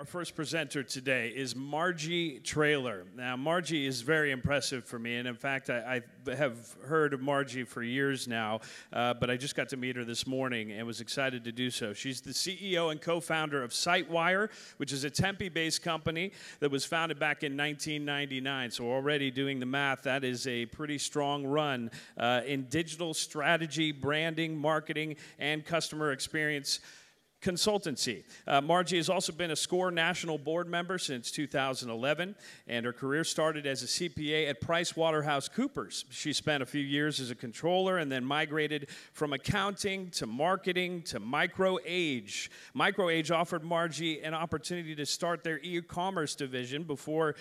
Our first presenter today is Margie Traylor. Now, Margie is very impressive for me, and in fact, I have heard of Margie for years now, but I just got to meet her this morning and was excited to do so. She's the CEO and co-founder of Sitewire, which is a Tempe-based company that was founded back in 1999. So already doing the math, that is a pretty strong run in digital strategy, branding, marketing, and customer experience consultancy. Margie has also been a SCORE National Board member since 2011, and her career started as a CPA at PricewaterhouseCoopers. She spent a few years as a controller and then migrated from accounting to marketing to MicroAge. MicroAge offered Margie an opportunity to start their e-commerce division before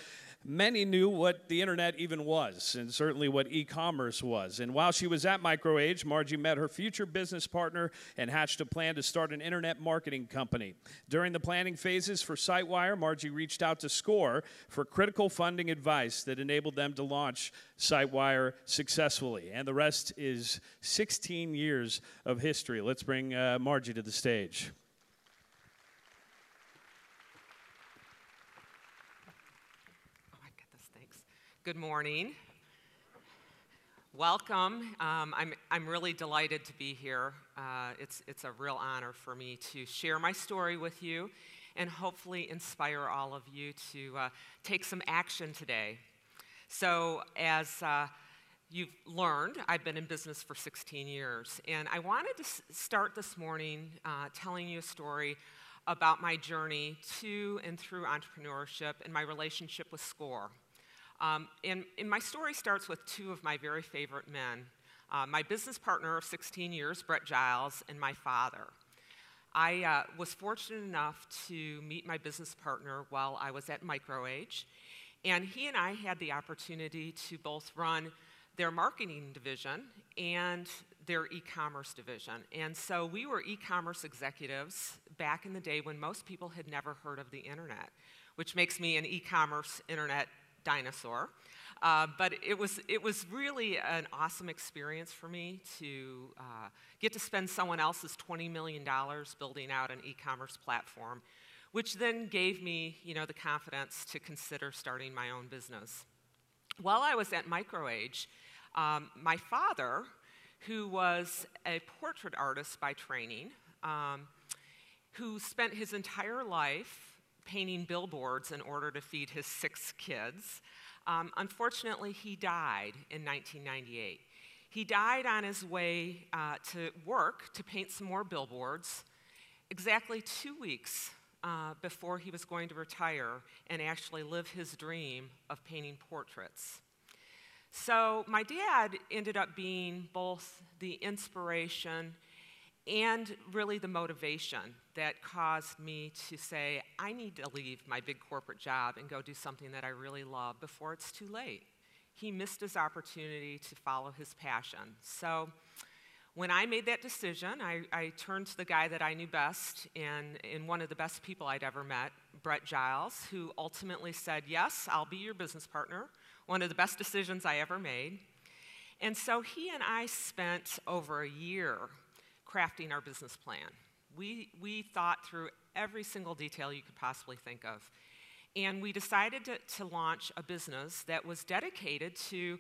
many knew what the internet even was, and certainly what e-commerce was. And while she was at MicroAge, Margie met her future business partner and hatched a plan to start an internet marketing company. During the planning phases for Sitewire, Margie reached out to SCORE for critical funding advice that enabled them to launch Sitewire successfully. And the rest is 16 years of history. Let's bring Margie to the stage. Good morning. Welcome. I'm really delighted to be here. It's a real honor for me to share my story with you and hopefully inspire all of you to take some action today. So as you've learned, I've been in business for 16 years, and I wanted to start this morning telling you a story about my journey to and through entrepreneurship and my relationship with SCORE. And my story starts with two of my very favorite men, my business partner of 16 years, Brett Giles, and my father. I was fortunate enough to meet my business partner while I was at MicroAge, and he and I had the opportunity to both run their marketing division and their e-commerce division. And so we were e-commerce executives back in the day when most people had never heard of the internet, which makes me an e-commerce internet dinosaur, but it was really an awesome experience for me to get to spend someone else's $20 million building out an e-commerce platform, which then gave me, the confidence to consider starting my own business. While I was at MicroAge, my father, who was a portrait artist by training, who spent his entire life painting billboards in order to feed his 6 kids. Unfortunately, he died in 1998. He died on his way to work to paint some more billboards exactly 2 weeks before he was going to retire and actually live his dream of painting portraits. So my dad ended up being both the inspiration and really the motivation that caused me to say, I need to leave my big corporate job and go do something that I really love before it's too late. He missed his opportunity to follow his passion. So when I made that decision, I turned to the guy that I knew best and one of the best people I'd ever met, Brett Giles, who ultimately said, yes, I'll be your business partner, one of the best decisions I ever made. And so he and I spent over a year crafting our business plan. We thought through every single detail you could possibly think of. And we decided to launch a business that was dedicated to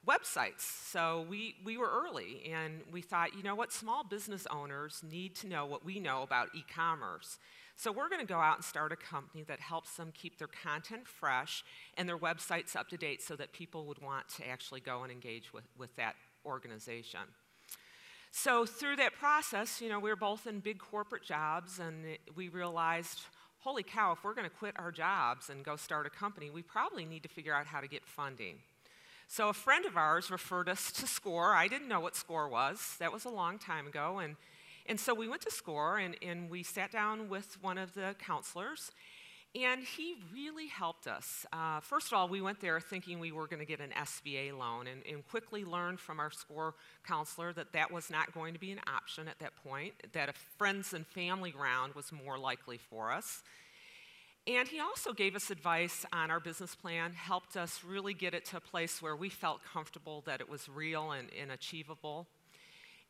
websites. So we were early, and we thought, you know what, small business owners need to know what we know about e-commerce. So we're going to go out and start a company that helps them keep their content fresh and their websites up to date so that people would want to actually go and engage with that organization. So through that process, we were both in big corporate jobs, and we realized, holy cow, if we're going to quit our jobs and go start a company, we probably need to figure out how to get funding. So a friend of ours referred us to SCORE. I didn't know what SCORE was. That was a long time ago. And so we went to SCORE, and we sat down with one of the counselors, and he really helped us. First of all, we went there thinking we were going to get an SBA loan, and quickly learned from our SCORE counselor that that was not going to be an option at that point, that a friends and family round was more likely for us. And he also gave us advice on our business plan, helped us really get it to a place where we felt comfortable that it was real and achievable.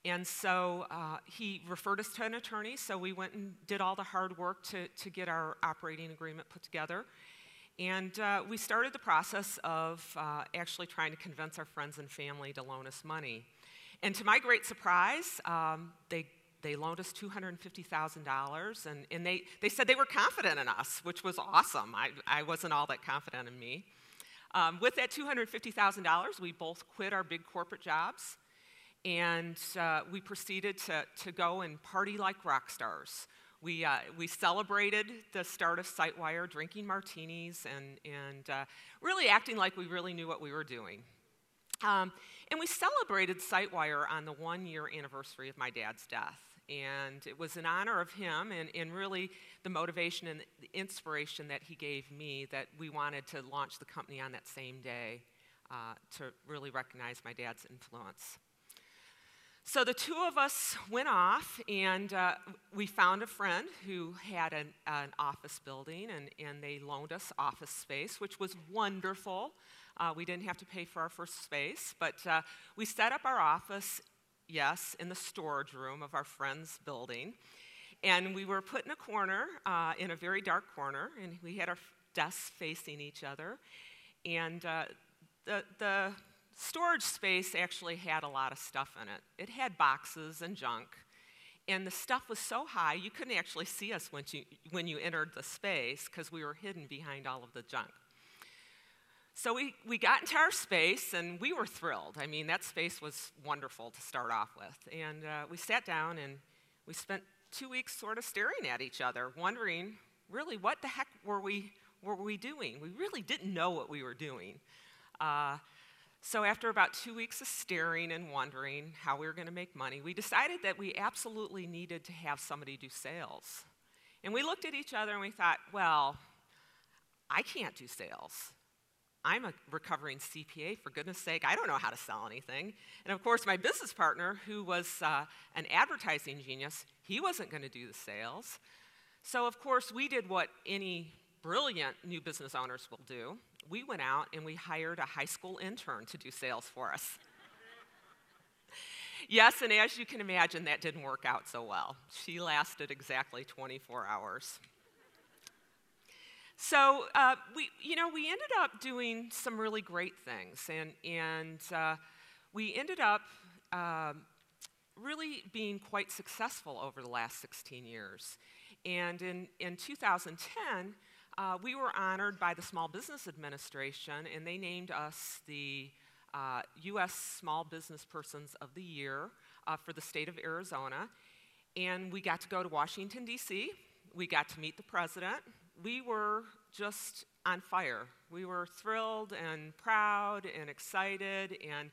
And so he referred us to an attorney, so we went and did all the hard work to get our operating agreement put together. And we started the process of actually trying to convince our friends and family to loan us money. And to my great surprise, they loaned us $250,000, and they said they were confident in us, which was awesome. I wasn't all that confident in me. With that $250,000, we both quit our big corporate jobs, and we proceeded to go and party like rock stars. We celebrated the start of Sitewire, drinking martinis and really acting like we really knew what we were doing. And we celebrated Sitewire on the 1-year anniversary of my dad's death. And it was in honor of him and really the motivation and the inspiration that he gave me that we wanted to launch the company on that same day to really recognize my dad's influence. So the two of us went off, and we found a friend who had an office building, and they loaned us office space, which was wonderful. We didn't have to pay for our first space, but we set up our office, yes, in the storage room of our friend's building. And we were put in a corner, in a very dark corner, and we had our desks facing each other. And the storage space actually had a lot of stuff in it. It had boxes and junk. And the stuff was so high, you couldn't actually see us when you entered the space because we were hidden behind all of the junk. So we got into our space, and we were thrilled. I mean, that space was wonderful to start off with. And we sat down, and we spent 2 weeks sort of staring at each other, wondering, really, what the heck were we doing? We really didn't know what we were doing. So after about 2 weeks of staring and wondering how we were going to make money, we decided that we absolutely needed to have somebody do sales. And we looked at each other, and we thought, well, I can't do sales. I'm a recovering CPA, for goodness sake. I don't know how to sell anything. And of course, my business partner, who was an advertising genius, he wasn't going to do the sales. So of course, we did what any brilliant new business owners will do. We went out and we hired a high school intern to do sales for us. Yes, and as you can imagine, that didn't work out so well. She lasted exactly 24 hours. So we ended up doing some really great things, and we ended up really being quite successful over the last 16 years. And in 2010, we were honored by the Small Business Administration, and they named us the U.S. Small Business Persons of the Year for the state of Arizona. And we got to go to Washington, D.C. We got to meet the president. We were just on fire. We were thrilled and proud and excited. And,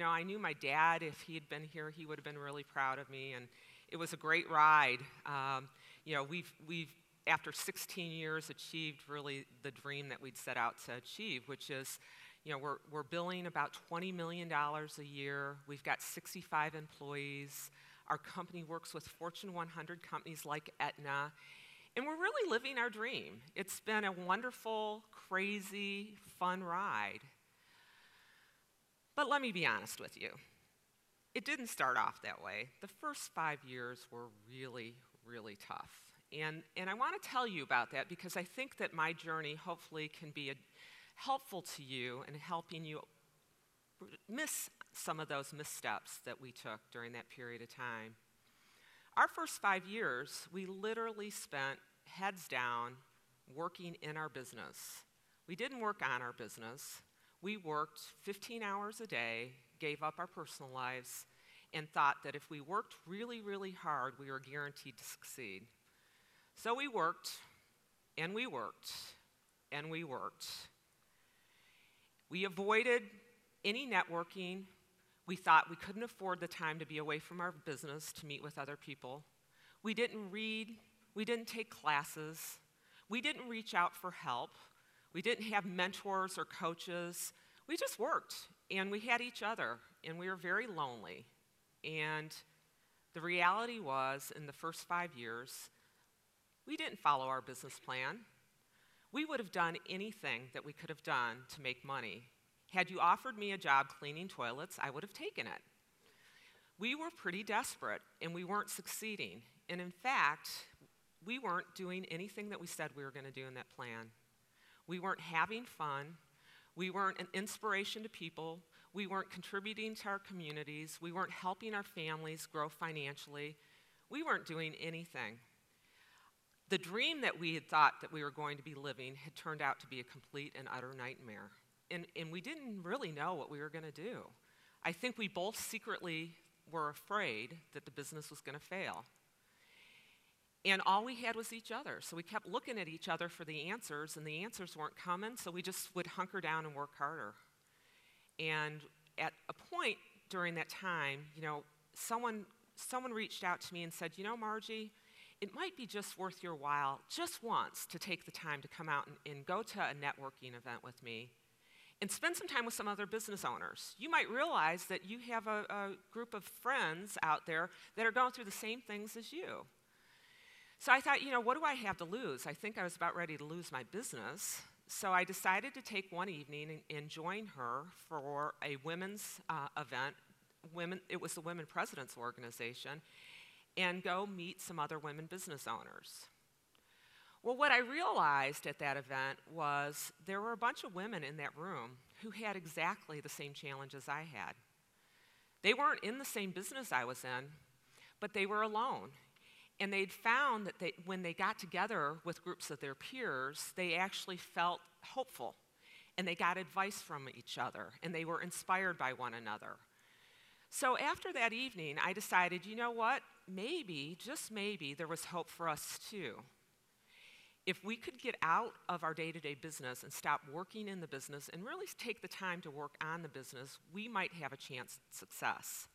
I knew my dad, if he had been here, he would have been really proud of me. And it was a great ride. We've after 16 years, achieved really the dream that we'd set out to achieve, which is, we're billing about $20 million a year. We've got 65 employees. Our company works with Fortune 100 companies like Aetna. And we're really living our dream. It's been a wonderful, crazy, fun ride. But let me be honest with you. It didn't start off that way. The first 5 years were really, really tough. And I want to tell you about that because I think that my journey hopefully can be helpful to you in helping you miss some of those missteps that we took during that period of time. Our first 5 years, we literally spent heads down working in our business. We didn't work on our business. We worked 15 hours a day, gave up our personal lives, and thought that if we worked really, really hard, we were guaranteed to succeed. So we worked, and we worked, and we worked. We avoided any networking. We thought we couldn't afford the time to be away from our business to meet with other people. We didn't read. We didn't take classes. We didn't reach out for help. We didn't have mentors or coaches. We just worked, and we had each other, and we were very lonely. And the reality was, in the first 5 years, we didn't follow our business plan. We would have done anything that we could have done to make money. Had you offered me a job cleaning toilets, I would have taken it. We were pretty desperate, and we weren't succeeding. And in fact, we weren't doing anything that we said we were going to do in that plan. We weren't having fun. We weren't an inspiration to people. We weren't contributing to our communities. We weren't helping our families grow financially. We weren't doing anything. The dream that we had thought that we were going to be living had turned out to be a complete and utter nightmare. And we didn't really know what we were going to do. I think we both secretly were afraid that the business was going to fail. And all we had was each other. So we kept looking at each other for the answers, and the answers weren't coming, so we just would hunker down and work harder. And at a point during that time, someone reached out to me and said, Margie, it might be just worth your while just once to take the time to come out and go to a networking event with me and spend some time with some other business owners. You might realize that you have a group of friends out there that are going through the same things as you. So I thought, what do I have to lose? I think I was about ready to lose my business. So I decided to take one evening and join her for a women's event. It was the Women Presidents Organization, and go meet some other women business owners. Well, what I realized at that event was there were a bunch of women in that room who had exactly the same challenges I had. They weren't in the same business I was in, but they were alone. And they'd found that when they got together with groups of their peers, they actually felt hopeful, and they got advice from each other, and they were inspired by one another. So after that evening, I decided, maybe, just maybe, there was hope for us too. If we could get out of our day-to-day business and stop working in the business and really take the time to work on the business, we might have a chance at success.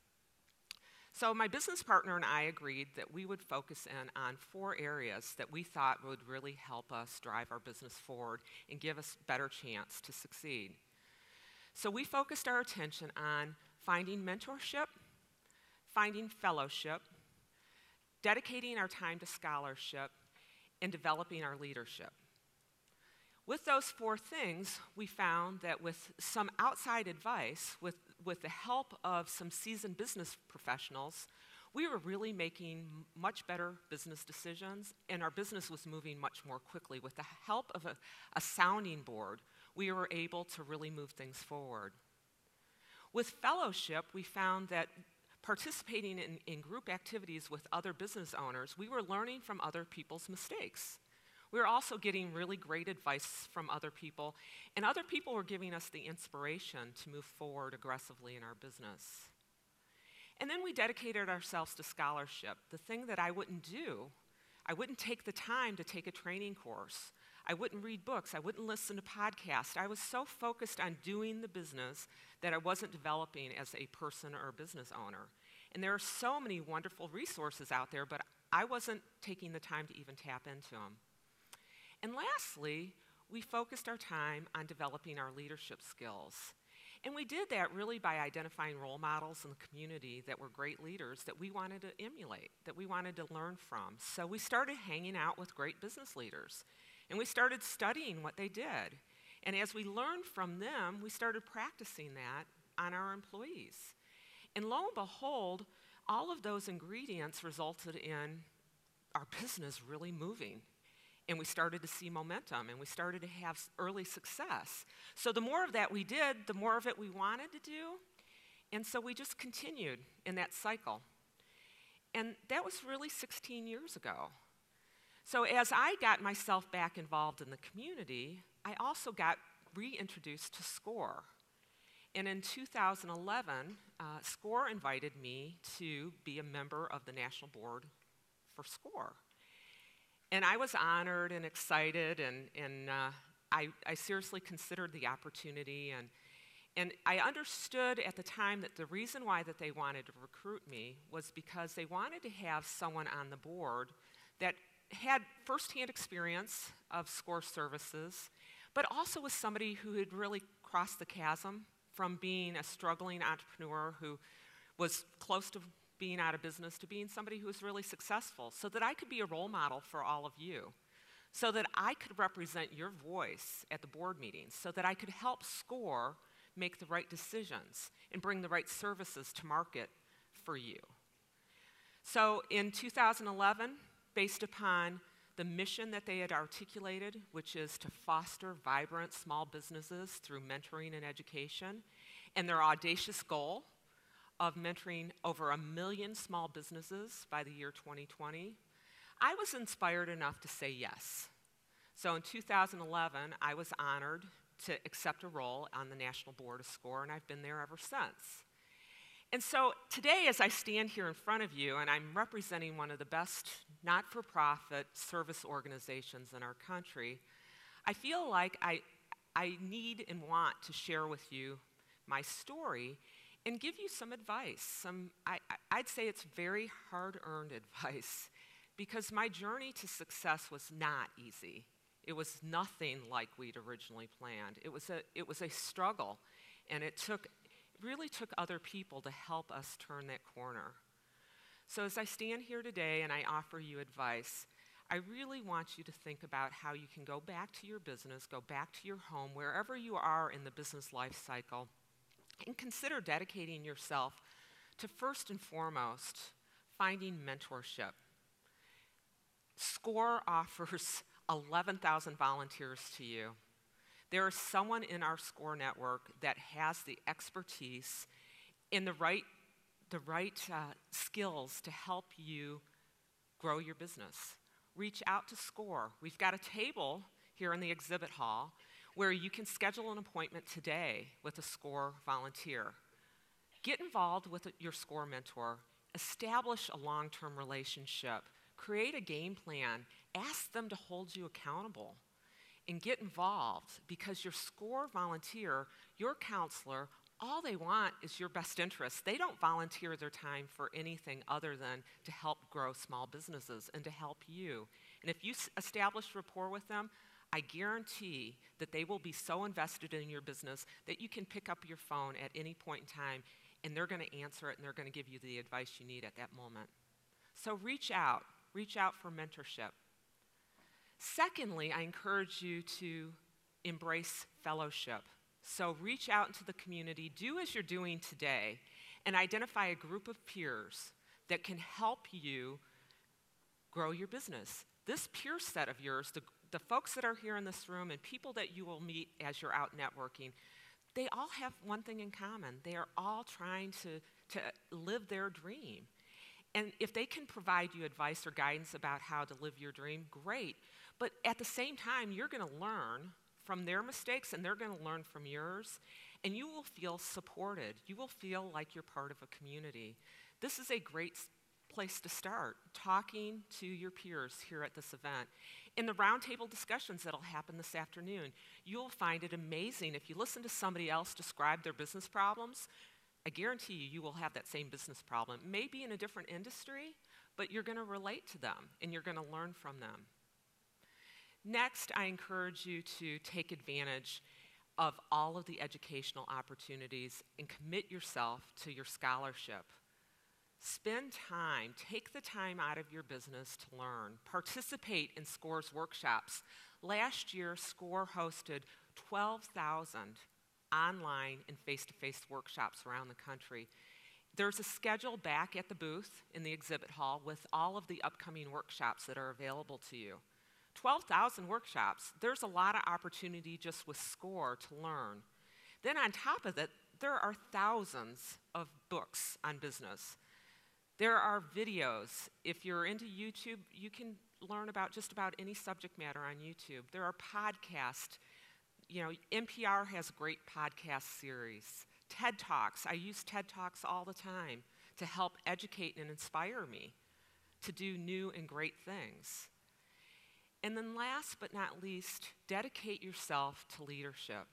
So my business partner and I agreed that we would focus in on 4 areas that we thought would really help us drive our business forward and give us a better chance to succeed. So we focused our attention on finding mentorship, finding fellowship, dedicating our time to scholarship, and developing our leadership. With those 4 things, we found that with some outside advice, with the help of some seasoned business professionals, we were really making much better business decisions, and our business was moving much more quickly. With the help of a sounding board, we were able to really move things forward. With fellowship, we found that participating in group activities with other business owners, we were learning from other people's mistakes. We were also getting really great advice from other people, and other people were giving us the inspiration to move forward aggressively in our business. And then we dedicated ourselves to scholarship, the thing that I wouldn't do. I wouldn't take the time to take a training course. I wouldn't read books. I wouldn't listen to podcasts. I was so focused on doing the business that I wasn't developing as a person or a business owner. And there are so many wonderful resources out there, but I wasn't taking the time to even tap into them. And lastly, we focused our time on developing our leadership skills. And we did that really by identifying role models in the community that were great leaders that we wanted to emulate, that we wanted to learn from. So we started hanging out with great business leaders. And we started studying what they did. And as we learned from them, we started practicing that on our employees. And lo and behold, all of those ingredients resulted in our business really moving. And we started to see momentum, and we started to have early success. So the more of that we did, the more of it we wanted to do. And so we just continued in that cycle. And that was really 16 years ago. So as I got myself back involved in the community, I also got reintroduced to SCORE. And in 2011, SCORE invited me to be a member of the national board for SCORE. And I was honored and excited, and I seriously considered the opportunity. And I understood at the time that the reason why that they wanted to recruit me was because they wanted to have someone on the board that had firsthand experience of SCORE services, but also was somebody who had really crossed the chasm from being a struggling entrepreneur who was close to being out of business to being somebody who was really successful, so that I could be a role model for all of you, so that I could represent your voice at the board meetings, so that I could help SCORE make the right decisions and bring the right services to market for you. So in 2011, based upon the mission that they had articulated, which is to foster vibrant small businesses through mentoring and education, and their audacious goal of mentoring over 1 million small businesses by the year 2020, I was inspired enough to say yes. So in 2011, I was honored to accept a role on the National Board of SCORE, and I've been there ever since. And so today, as I stand here in front of you, and I'm representing one of the best not-for-profit service organizations in our country, I feel like I need and want to share with you my story and give you some advice. I'd say it's very hard-earned advice, because my journey to success was not easy. It was nothing like we'd originally planned. It was a struggle, and it really took other people to help us turn that corner. So as I stand here today and I offer you advice, I really want you to think about how you can go back to your business, go back to your home, wherever you are in the business life cycle, and consider dedicating yourself to, first and foremost, finding mentorship. SCORE offers 11,000 volunteers to you. There is someone in our SCORE network that has the expertise and the right skills to help you grow your business. Reach out to SCORE. We've got a table here in the exhibit hall where you can schedule an appointment today with a SCORE volunteer. Get involved with your SCORE mentor. Establish a long-term relationship. Create a game plan. Ask them to hold you accountable. And get involved, because your SCORE volunteer, your counselor, all they want is your best interest. They don't volunteer their time for anything other than to help grow small businesses and to help you. And if you establish rapport with them, I guarantee that they will be so invested in your business that you can pick up your phone at any point in time, and they're going to answer it, and they're going to give you the advice you need at that moment. So reach out for mentorship. Secondly, I encourage you to embrace fellowship. So reach out into the community, do as you're doing today, and identify a group of peers that can help you grow your business. This peer set of yours, the folks that are here in this room and people that you will meet as you're out networking, they all have one thing in common. They are all trying to live their dream. And if they can provide you advice or guidance about how to live your dream, great. But at the same time, you're going to learn from their mistakes, and they're going to learn from yours, and you will feel supported. You will feel like you're part of a community. This is a great place to start, talking to your peers here at this event. In the roundtable discussions that'll happen this afternoon, you'll find it amazing. If you listen to somebody else describe their business problems, I guarantee you will have that same business problem. Maybe in a different industry, but you're going to relate to them, and you're going to learn from them. Next, I encourage you to take advantage of all of the educational opportunities and commit yourself to your scholarship. Spend time, take the time out of your business to learn. Participate in SCORE's workshops. Last year, SCORE hosted 12,000 online and face-to-face workshops around the country. There's a schedule back at the booth in the exhibit hall with all of the upcoming workshops that are available to you. 12,000 workshops. There's a lot of opportunity just with SCORE to learn. Then on top of that, there are thousands of books on business. There are videos. If you're into YouTube, you can learn about just about any subject matter on YouTube. There are podcasts. You know, NPR has a great podcast series. TED Talks. I use TED Talks all the time to help educate and inspire me to do new and great things. And then last but not least, dedicate yourself to leadership.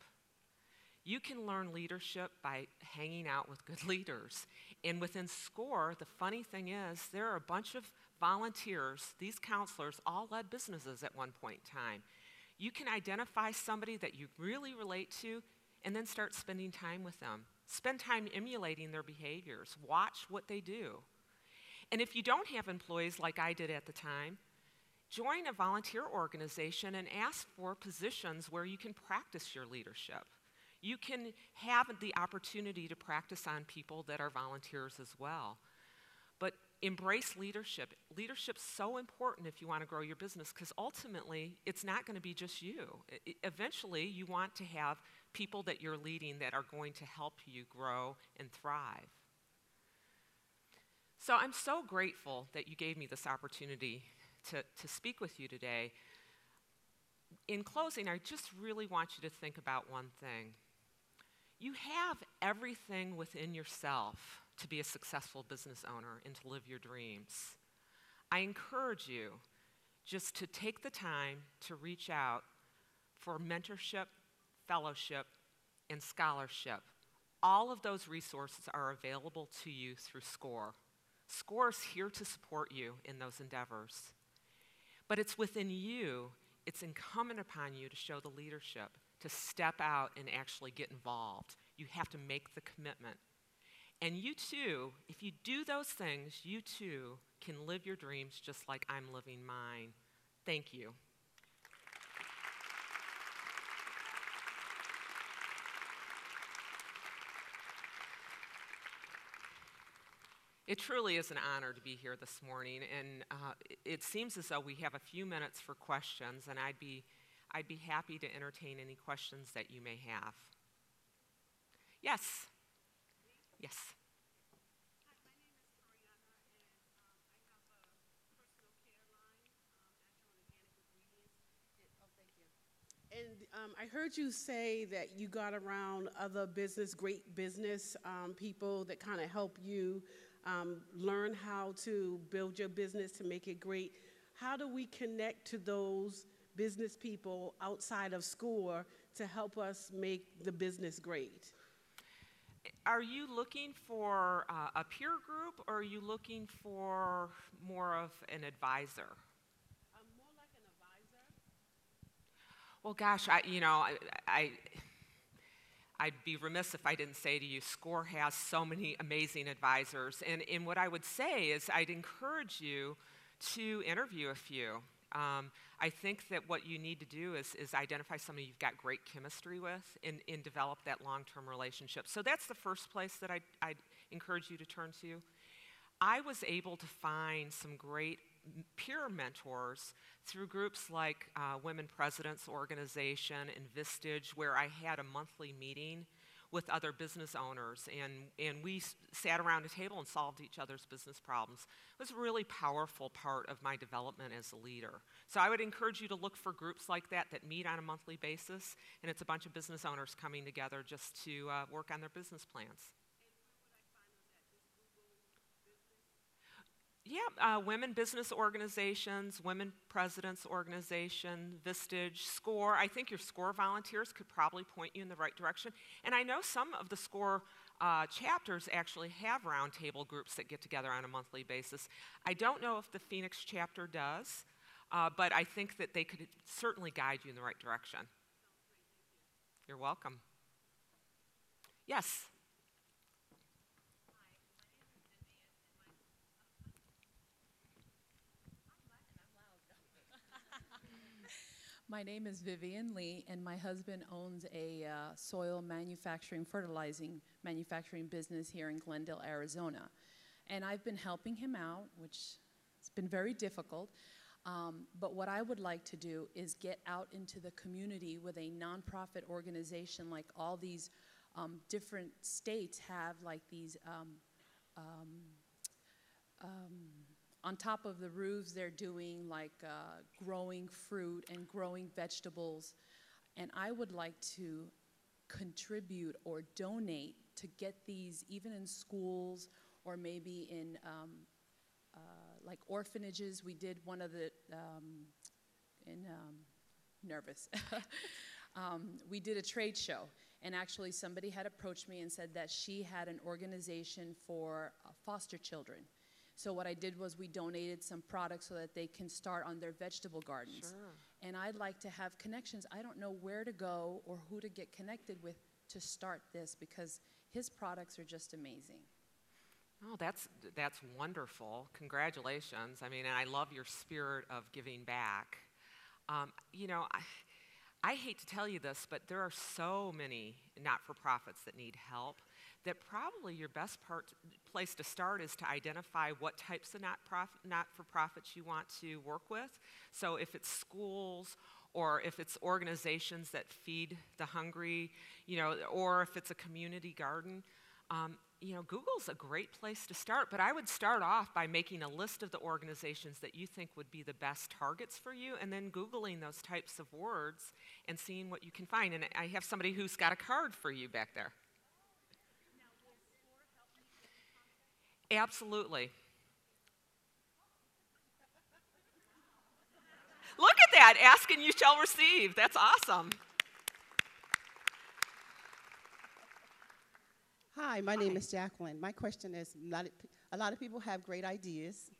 You can learn leadership by hanging out with good leaders. And within SCORE, the funny thing is, there are a bunch of volunteers. These counselors all led businesses at one point in time. You can identify somebody that you really relate to and then start spending time with them. Spend time emulating their behaviors. Watch what they do. And if you don't have employees like I did at the time, join a volunteer organization and ask for positions where you can practice your leadership. You can have the opportunity to practice on people that are volunteers as well. But embrace leadership. Leadership's so important if you want to grow your business, because ultimately, it's not going to be just you. Eventually, you want to have people that you're leading that are going to help you grow and thrive. So I'm so grateful that you gave me this opportunity to speak with you today. In closing, I just really want you to think about one thing. You have everything within yourself to be a successful business owner and to live your dreams. I encourage you just to take the time to reach out for mentorship, fellowship, and scholarship. All of those resources are available to you through SCORE. SCORE is here to support you in those endeavors. But it's within you, it's incumbent upon you to show the leadership, to step out and actually get involved. You have to make the commitment. And you too, if you do those things, you too can live your dreams just like I'm living mine. Thank you. It truly is an honor to be here this morning, and it seems as though we have a few minutes for questions, and I'd be happy to entertain any questions that you may have. Yes. Yes. Hi, my name is Tariana, and I have a personal care line, natural and organic ingredients. Thank you. And I heard you say that you got around other great business people that kind of help you learn how to build your business to make it great. How do we connect to those business people outside of SCORE to help us make the business great? Are you looking for a peer group, or are you looking for more of an advisor? More like an advisor. Well, gosh, I'd be remiss if I didn't say to you, SCORE has so many amazing advisors. And what I would say is I'd encourage you to interview a few. I think that what you need to do is identify somebody you've got great chemistry with and develop that long-term relationship. So that's the first place that I'd encourage you to turn to. I was able to find some great peer mentors through groups like Women Presidents Organization and Vistage, where I had a monthly meeting with other business owners, and we sat around a table and solved each other's business problems. It was a really powerful part of my development as a leader. So I would encourage you to look for groups like that meet on a monthly basis, and it's a bunch of business owners coming together just to work on their business plans. Yeah, Women Business Organizations, Women Presidents Organization, Vistage, SCORE. I think your SCORE volunteers could probably point you in the right direction. And I know some of the SCORE chapters actually have roundtable groups that get together on a monthly basis. I don't know if the Phoenix chapter does, but I think that they could certainly guide you in the right direction. You're welcome. Yes. My name is Vivian Lee, and my husband owns a soil fertilizing manufacturing business here in Glendale, Arizona. And I've been helping him out, which has been very difficult. But what I would like to do is get out into the community with a nonprofit organization, like all these different states have, like these on top of the roofs, they're doing like growing fruit and growing vegetables. And I would like to contribute or donate to get these even in schools or maybe in like orphanages. We did one of the, nervous. We did a trade show. And actually somebody had approached me and said that she had an organization for foster children. So what I did was we donated some products so that they can start on their vegetable gardens. Sure. And I'd like to have connections. I don't know where to go or who to get connected with to start this, because his products are just amazing. Oh, that's wonderful. Congratulations. I mean, and I love your spirit of giving back. I hate to tell you this, but there are so many not-for-profits that need help. that probably your best place to start is to identify what types of not-for-profits you want to work with. So if it's schools, or if it's organizations that feed the hungry, or if it's a community garden, Google's a great place to start. But I would start off by making a list of the organizations that you think would be the best targets for you, and then Googling those types of words and seeing what you can find. And I have somebody who's got a card for you back there. Absolutely. Look at that, ask and you shall receive. That's awesome. Hi, my name is Jacqueline. My question is, a lot of people have great ideas,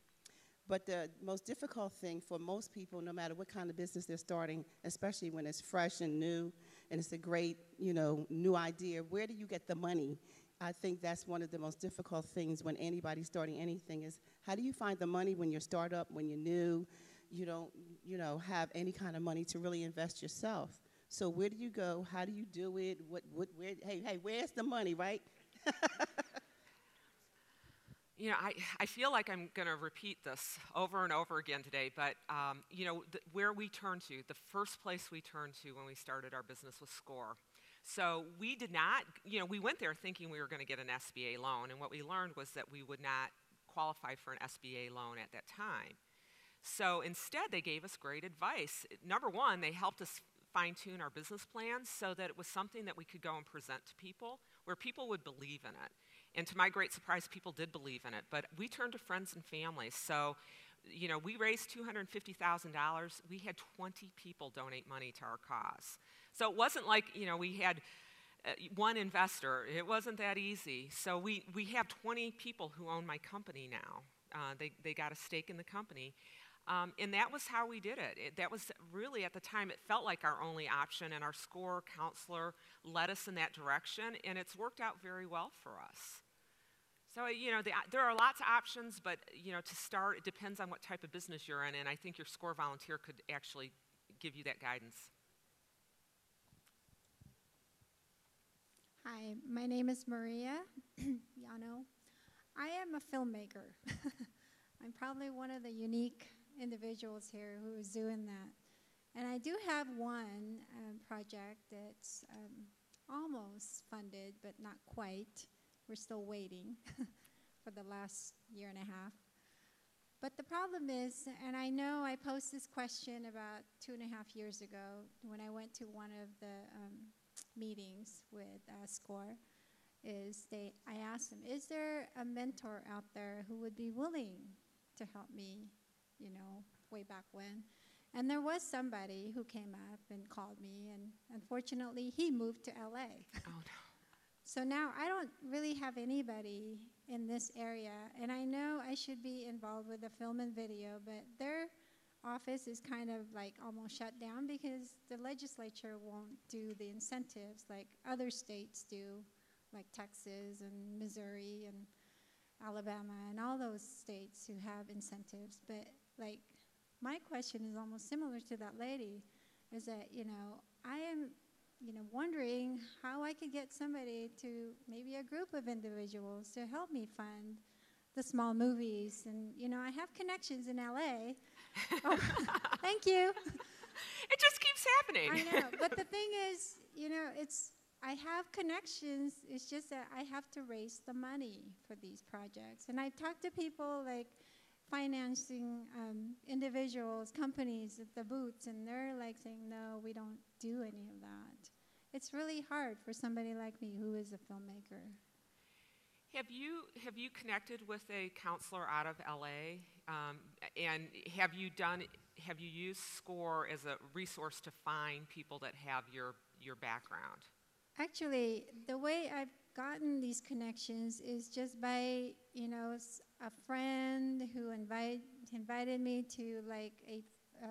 but the most difficult thing for most people, no matter what kind of business they're starting, especially when it's fresh and new, and it's a great, new idea, where do you get the money? I think that's one of the most difficult things when anybody's starting anything is, how do you find the money when you're startup, when you're new, you don't, have any kind of money to really invest yourself? So where do you go? How do you do it? Hey, where's the money, right? I feel like I'm going to repeat this over and over again today, but, where we turn to, the first place we turned to when we started our business was SCORE. So we did not, we went there thinking we were going to get an SBA loan, and what we learned was that we would not qualify for an SBA loan at that time. So instead, they gave us great advice. Number one, they helped us fine-tune our business plans so that it was something that we could go and present to people, where people would believe in it. And to my great surprise, people did believe in it. But we turned to friends and family. So, we raised $250,000. We had 20 people donate money to our cause. So it wasn't like, we had one investor. It wasn't that easy. So we have 20 people who own my company now. They got a stake in the company. And that was how we did it. That was really, at the time, it felt like our only option, and our SCORE counselor led us in that direction, and it's worked out very well for us. So, there are lots of options, but, to start, it depends on what type of business you're in, and I think your SCORE volunteer could actually give you that guidance. Hi, my name is Maria Yano. I am a filmmaker. I'm probably one of the unique individuals here who is doing that. And I do have one project that's almost funded, but not quite. We're still waiting for the last year and a half. But the problem is, and I know I posed this question about 2.5 years ago when I went to one of the meetings with SCORE, I asked them, is there a mentor out there who would be willing to help me, way back when? And there was somebody who came up and called me, and unfortunately, he moved to LA. Oh, no. So now I don't really have anybody in this area, and I know I should be involved with the film and video, but their office is kind of like almost shut down because the legislature won't do the incentives like other states do, like Texas and Missouri and Alabama and all those states who have incentives. But like, my question is almost similar to that lady, is that, I am, wondering how I could get somebody to, maybe a group of individuals, to help me fund the small movies. And, I have connections in LA. Oh, thank you. It just keeps happening. I know, but the thing is, I have connections. It's just that I have to raise the money for these projects. And I've talked to people like financing individuals, companies at the booths, and they're like saying, no, we don't do any of that. It's really hard for somebody like me who is a filmmaker. Have you connected with a counselor out of LA? And have you used SCORE as a resource to find people that have your background? Actually, the way I've gotten these connections is just by, a friend who invited me to like a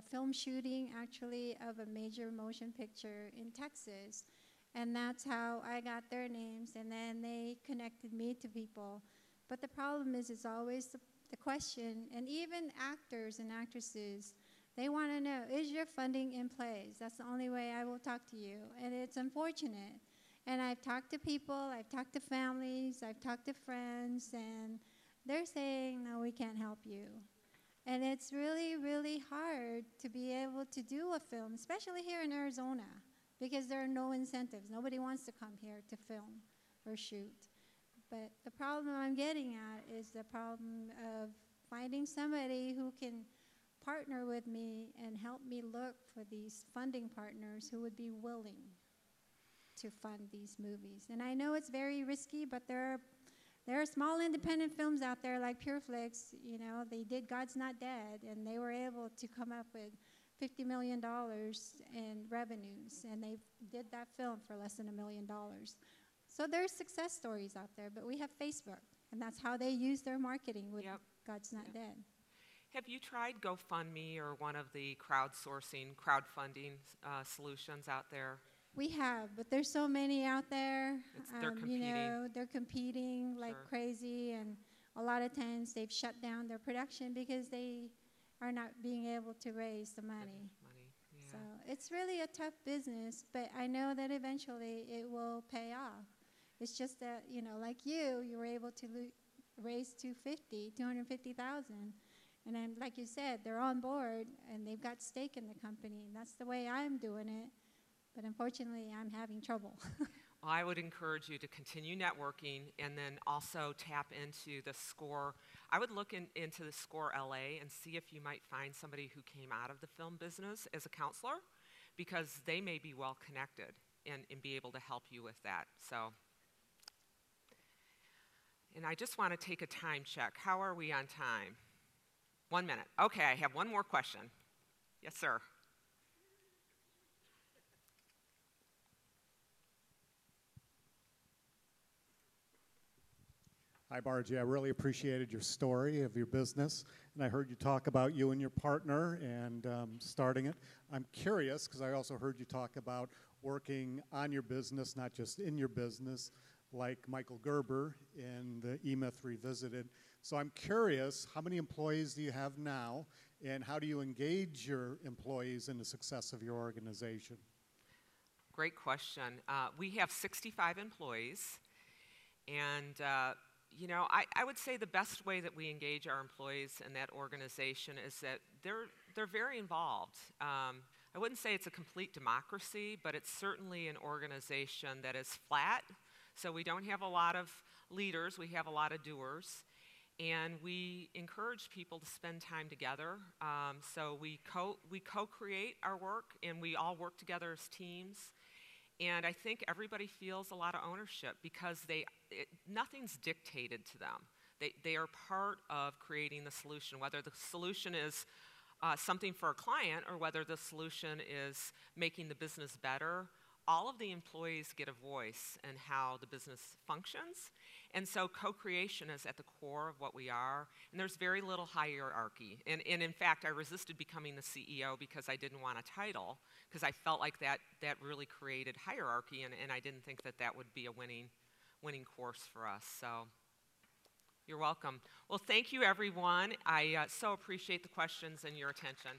film shooting, actually, of a major motion picture in Texas. And that's how I got their names, and then they connected me to people. But the problem is, it's always the question, and even actors and actresses, they want to know, is your funding in place? That's the only way I will talk to you. And it's unfortunate. And I've talked to people, I've talked to families, I've talked to friends, and they're saying, no, we can't help you. And it's really, really hard to be able to do a film, especially here in Arizona, because there are no incentives. Nobody wants to come here to film or shoot. But the problem I'm getting at is the problem of finding somebody who can partner with me and help me look for these funding partners who would be willing to fund these movies. And I know it's very risky, but there are small independent films out there like PureFlix. You know, they did God's Not Dead, and they were able to come up with $50 million in revenues, and they did that film for less than $1 million. So there's success stories out there, but we have Facebook, and that's how they use their marketing with God's Not Dead. Have you tried GoFundMe or one of the crowdfunding solutions out there? We have, but there's so many out there. They're competing. You know, they're competing like crazy, and a lot of times they've shut down their production because they are not being able to raise the money. So it's really a tough business, but I know that eventually it will pay off. It's just that, you know, like you were able to raise $250,000. And then, like you said, they're on board, and they've got stake in the company, and that's the way I'm doing it. But unfortunately, I'm having trouble. Well, I would encourage you to continue networking and then also tap into the SCORE. I would look into the SCORE LA and see if you might find somebody who came out of the film business as a counselor, because they may be well connected and be able to help you with that. So, and I just want to take a time check. How are we on time? 1 minute. Okay, I have one more question. Yes, sir. Hi, Margie. I really appreciated your story of your business, and I heard you talk about you and your partner and starting it. I'm curious, because I also heard you talk about working on your business, not just in your business, like Michael Gerber in the E-Myth Revisited. So I'm curious, how many employees do you have now, and how do you engage your employees in the success of your organization? Great question. We have 65 employees, and you know, I would say the best way that we engage our employees in that organization is that they're very involved. I wouldn't say it's a complete democracy, but it's certainly an organization that is flat. So we don't have a lot of leaders, we have a lot of doers. And we encourage people to spend time together. So we co-create our work, and we all work together as teams. And I think everybody feels a lot of ownership because nothing's dictated to them. They are part of creating the solution, whether the solution is something for a client or whether the solution is making the business better. All of the employees get a voice in how the business functions. And so co-creation is at the core of what we are. And there's very little hierarchy. And in fact, I resisted becoming the CEO because I didn't want a title, because I felt like that really created hierarchy, and I didn't think that would be a winning course for us. So you're welcome. Well, thank you, everyone. I so appreciate the questions and your attention.